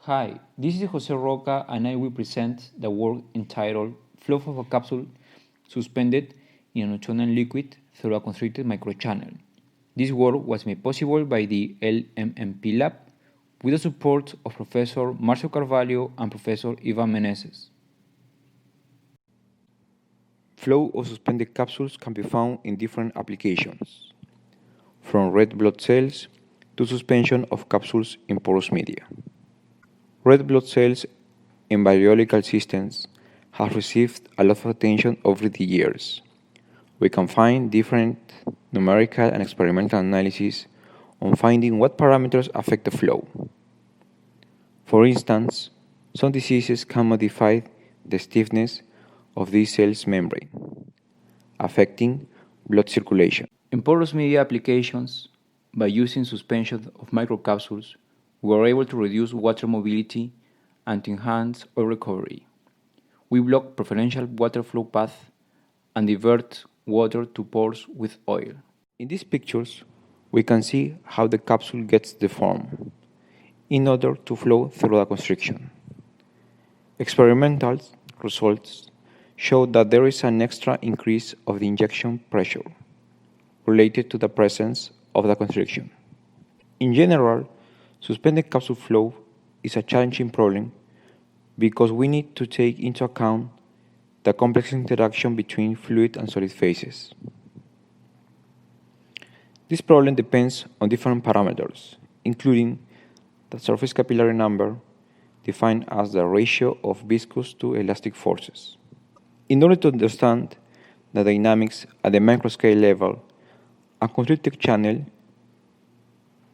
Hi, this is Jose Roca and I will present the work entitled Flow of a Capsule Suspended in a Newtonian Liquid through a Constricted Microchannel. This work was made possible by the LMMP lab with the support of Professor Marcio Carvalho and Professor Ivan Meneses. Flow of suspended capsules can be found in different applications, from red blood cells to suspension of capsules in porous media. Red blood cells in biological systems have received a lot of attention over the years. We can find different numerical and experimental analyses on finding what parameters affect the flow. For instance, some diseases can modify the stiffness of these cells' membrane, affecting blood circulation. In porous media applications, by using suspension of microcapsules, we are able to reduce water mobility and to enhance oil recovery. We block preferential water flow path and divert water to pores with oil. In these pictures, we can see how the capsule gets deformed in order to flow through the constriction. Experimental results show that there is an extra increase of the injection pressure related to the presence of the constriction. In general, suspended capsule flow is a challenging problem because we need to take into account the complex interaction between fluid and solid phases. This problem depends on different parameters, including the surface capillary number, defined as the ratio of viscous to elastic forces. In order to understand the dynamics at the microscale level, a constricted channel,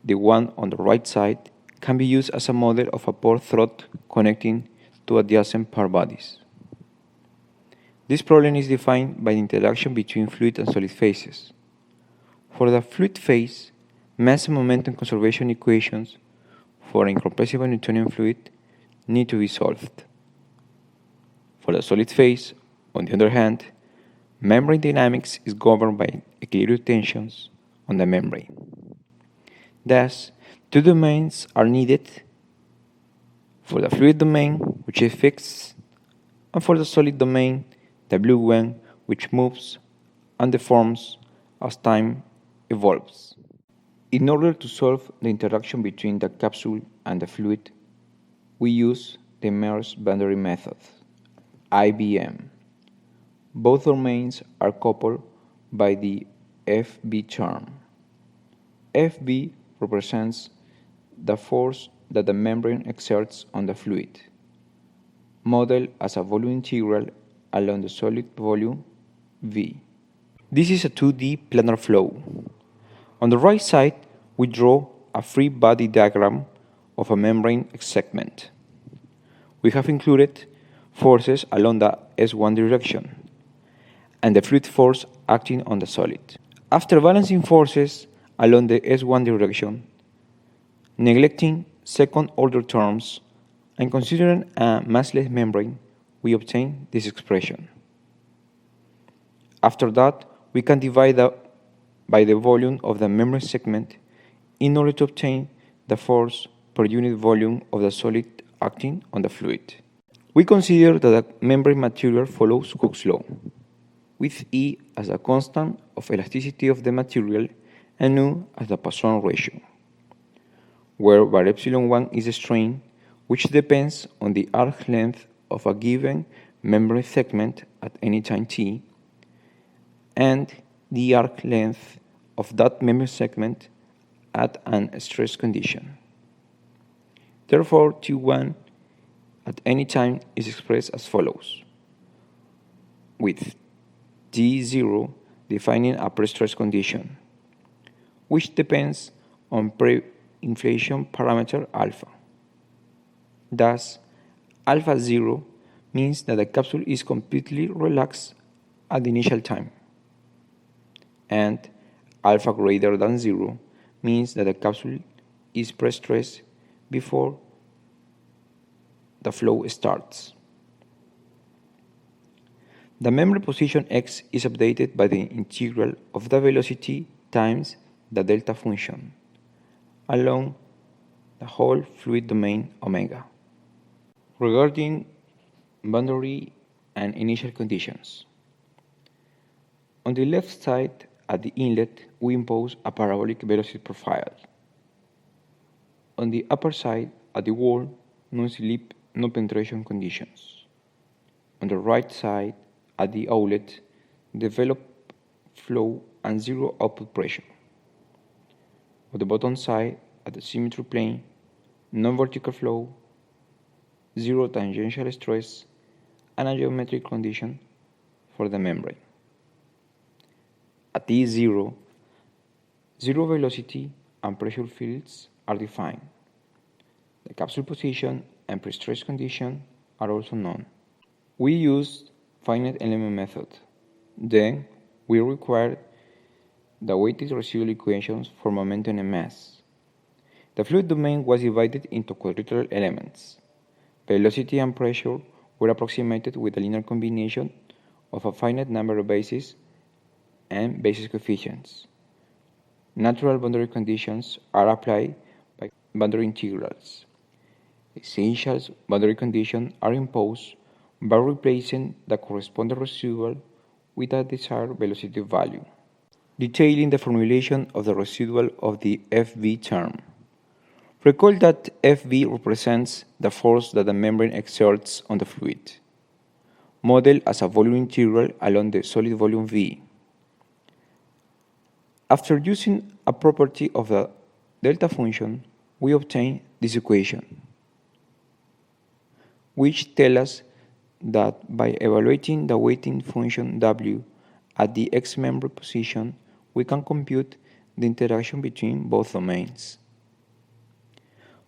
the one on the right side, can be used as a model of a pore-throat connecting to adjacent pore-bodies. This problem is defined by the interaction between fluid and solid phases. For the fluid phase, mass and momentum conservation equations for an incompressible Newtonian fluid need to be solved. For the solid phase, on the other hand, membrane dynamics is governed by equilibrium tensions on the membrane. Thus, two domains are needed: for the fluid domain, which is fixed, and for the solid domain, the blue one, which moves and deforms as time evolves. In order to solve the interaction between the capsule and the fluid, we use the immersed boundary method, IBM. Both domains are coupled by the FB term. FB represents the force that the membrane exerts on the fluid, modeled as a volume integral along the solid volume V. This is a 2D planar flow. On the right side, we draw a free body diagram of a membrane segment. We have included forces along the S1 direction and the fluid force acting on the solid. After balancing forces along the S1 direction, neglecting second-order terms, and considering a massless membrane, we obtain this expression. After that, we can divide by the volume of the membrane segment in order to obtain the force per unit volume of the solid acting on the fluid. We consider that the membrane material follows Hooke's law, with E as a constant of elasticity of the material and Nu as the Poisson ratio, where bar epsilon 1 is the strain, which depends on the arc length of a given membrane segment at any time t, and the arc length of that membrane segment at an stress condition. Therefore, T1 at any time is expressed as follows, with T0 defining a pre-stress condition, which depends on pre-inflation parameter alpha. Thus, alpha 0 means that the capsule is completely relaxed at the initial time, and alpha greater than 0 means that the capsule is pre-stressed before the flow starts. The membrane position x is updated by the integral of the velocity times the delta function along the whole fluid domain omega. Regarding boundary and initial conditions. On the left side, at the inlet, we impose a parabolic velocity profile. On the upper side, at the wall, no slip, no penetration conditions. On the right side, at the outlet, develop flow and zero output pressure. On the bottom side, at the symmetry plane, no vertical flow, zero tangential stress, and a geometric condition for the membrane. At T0, zero velocity and pressure fields are defined. The capsule position and pre-stress condition are also known. We used finite element method. Then we required the weighted residual equations for momentum and mass. The fluid domain was divided into quadrilateral elements. Velocity and pressure were approximated with a linear combination of a finite number of bases and basis coefficients. Natural boundary conditions are applied by boundary integrals. Essential boundary conditions are imposed by replacing the corresponding residual with a desired velocity value. Detailing the formulation of the residual of the FV term. Recall that FV represents the force that the membrane exerts on the fluid, modeled as a volume integral along the solid volume V. After using a property of the delta function, we obtain this equation, which tells us that by evaluating the weighting function W at the x-member position, we can compute the interaction between both domains.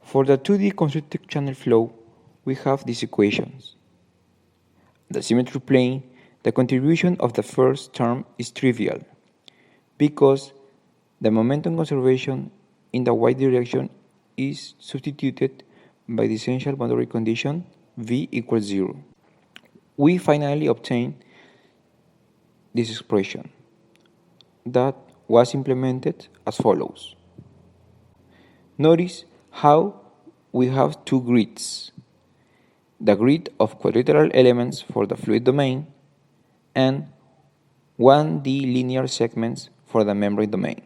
For the 2D constricted channel flow, we have these equations. The symmetry plane, the contribution of the first term is trivial, because the momentum conservation in the y direction is substituted by the essential boundary condition V equals 0. We finally obtain this expression that was implemented as follows. Notice how we have two grids, the grid of quadrilateral elements for the fluid domain and 1D linear segments for the membrane domain.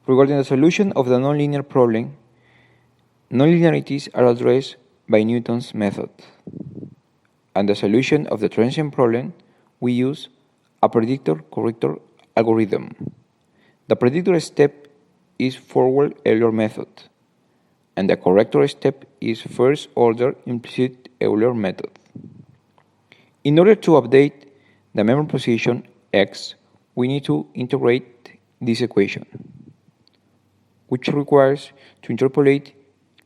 Regarding the solution of the nonlinear problem, nonlinearities are addressed by Newton's method. And the solution of the transient problem, we use a predictor-corrector algorithm. The predictor step is forward-Euler method, and the corrector step is first-order implicit Euler method. In order to update the membrane position x, we need to integrate this equation, which requires to interpolate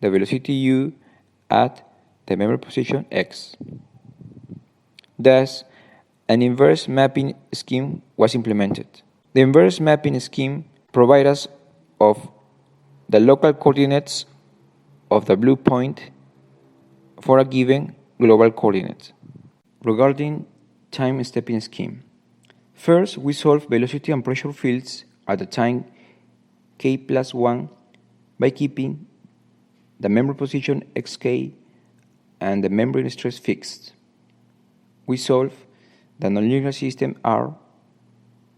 the velocity u at the membrane position x. Thus, an inverse mapping scheme was implemented. The inverse mapping scheme provides us of the local coordinates of the blue point for a given global coordinate. Regarding time stepping scheme, first we solve velocity and pressure fields at the time k plus 1 by keeping the membrane position xk and the membrane stress fixed. We solve the nonlinear system R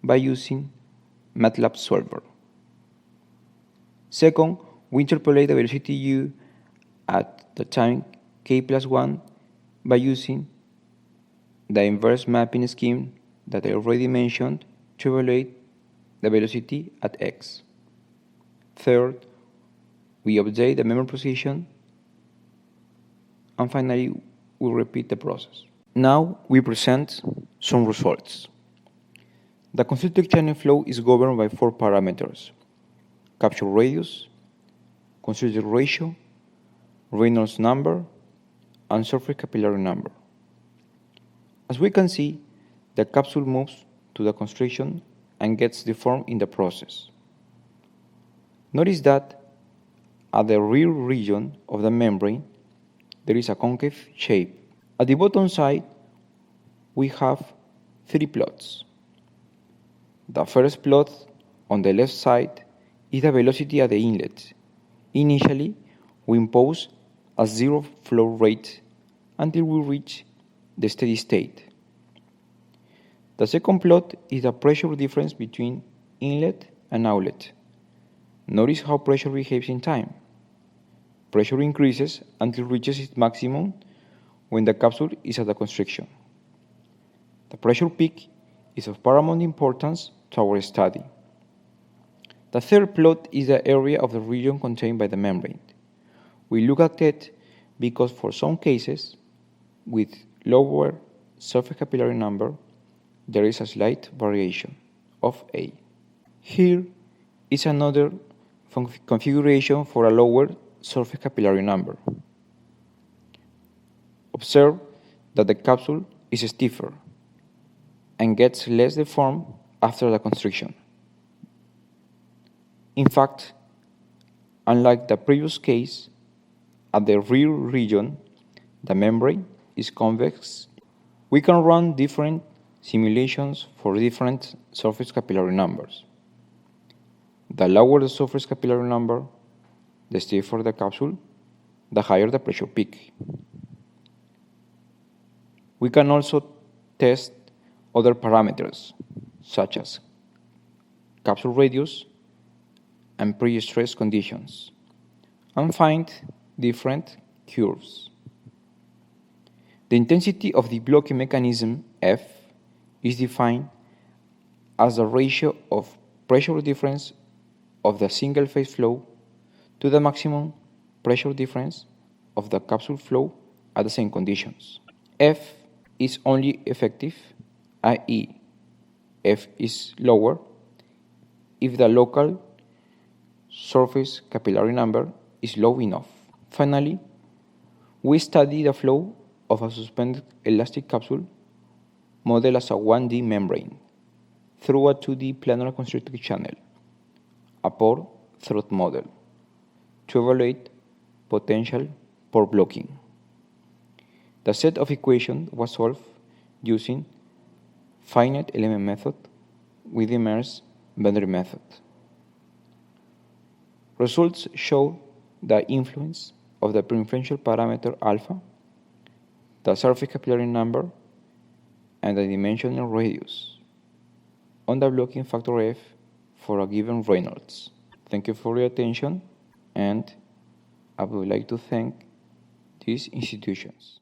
by using MATLAB solver. Second, we interpolate the velocity u at the time k plus 1 by using the inverse mapping scheme that I already mentioned to evaluate the velocity at x. Third, we update the membrane position, and finally we repeat the process. Now we present some results. The constricted channel flow is governed by 4 parameters: capsule radius, constricted ratio, Reynolds number, and surface capillary number. As we can see, the capsule moves to the constriction and gets deformed in the process. Notice that at the rear region of the membrane, there is a concave shape. At the bottom side, we have 3 plots. The first plot on the left side is the velocity at the inlet. Initially, we impose a zero flow rate until we reach the steady state. The second plot is the pressure difference between inlet and outlet. Notice how pressure behaves in time. Pressure increases until it reaches its maximum when the capsule is at a constriction. The pressure peak is of paramount importance to our study. The third plot is the area of the region contained by the membrane. We look at it because for some cases, with lower surface capillary number, there is a slight variation of A. Here is another configuration for a lower surface capillary number. Observe that the capsule is stiffer and gets less deformed after the constriction. In fact, unlike the previous case, at the rear region, the membrane is convex. We can run different simulations for different surface capillary numbers. The lower the surface capillary number, the stiffer the capsule, the higher the pressure peak. We can also test other parameters, such as capsule radius and pre-stress conditions, and find different curves. The intensity of the blocking mechanism, F, is defined as the ratio of pressure difference of the single-phase flow to the maximum pressure difference of the capsule flow at the same conditions. F is only effective, i.e., F is lower, if the local surface capillary number is low enough. Finally, we study the flow of a suspended elastic capsule modeled as a 1D membrane through a 2D planar constricted channel, a pore-throat model, to evaluate potential pore blocking. The set of equations was solved using finite LMMP method with immersed boundary method. Results show the influence of the pre-inferential parameter alpha, the surface capillary number, and the dimensional radius on the blocking factor F for a given Reynolds. Thank you for your attention, and I would like to thank these institutions.